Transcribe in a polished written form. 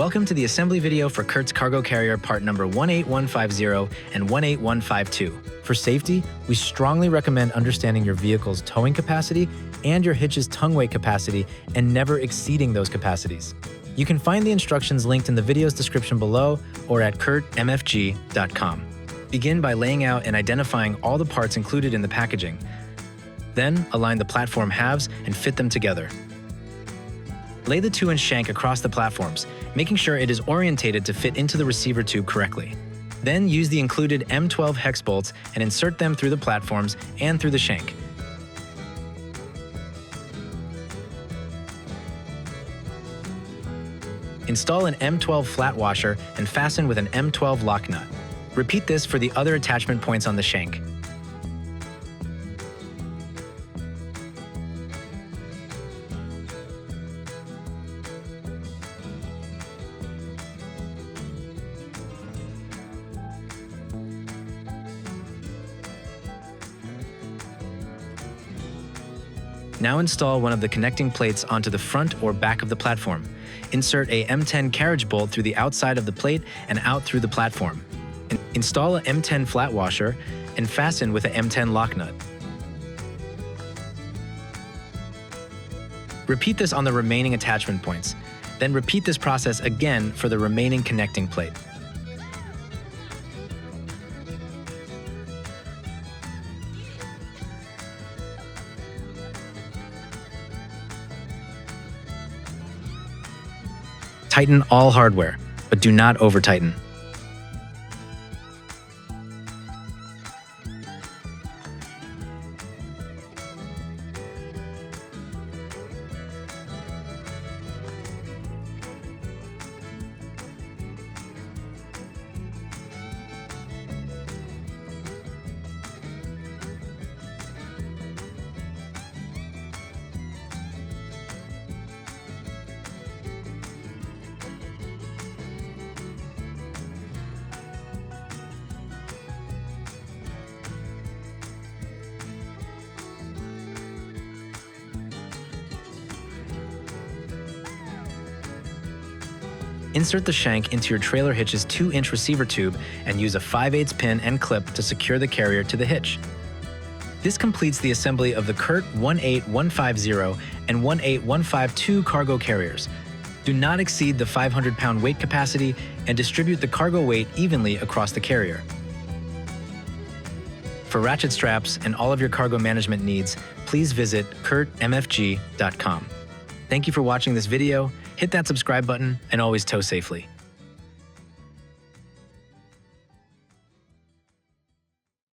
Welcome to the assembly video for CURT's cargo carrier part number 18150 and 18152. For safety, we strongly recommend understanding your vehicle's towing capacity and your hitch's tongue weight capacity and never exceeding those capacities. You can find the instructions linked in the video's description below or at curtmfg.com. Begin by laying out and identifying all the parts included in the packaging. Then, align the platform halves and fit them together. Lay the 2-inch shank across the platforms, making sure it is orientated to fit into the receiver tube correctly. Then use the included M12 hex bolts and insert them through the platforms and through the shank. Install an M12 flat washer and fasten with an M12 lock nut. Repeat this for the other attachment points on the shank. Now install one of the connecting plates onto the front or back of the platform. Insert a M10 carriage bolt through the outside of the plate and out through the platform. Install a M10 flat washer and fasten with a M10 lock nut. Repeat this on the remaining attachment points. Then repeat this process again for the remaining connecting plate. Tighten all hardware, but do not over-tighten. Insert the shank into your trailer hitch's 2-inch receiver tube and use a 5/8 pin and clip to secure the carrier to the hitch. This completes the assembly of the CURT 18150 and 18152 cargo carriers. Do not exceed the 500-pound weight capacity and distribute the cargo weight evenly across the carrier. For ratchet straps and all of your cargo management needs, please visit curtmfg.com. Thank you for watching this video. Hit that subscribe button and always tow safely.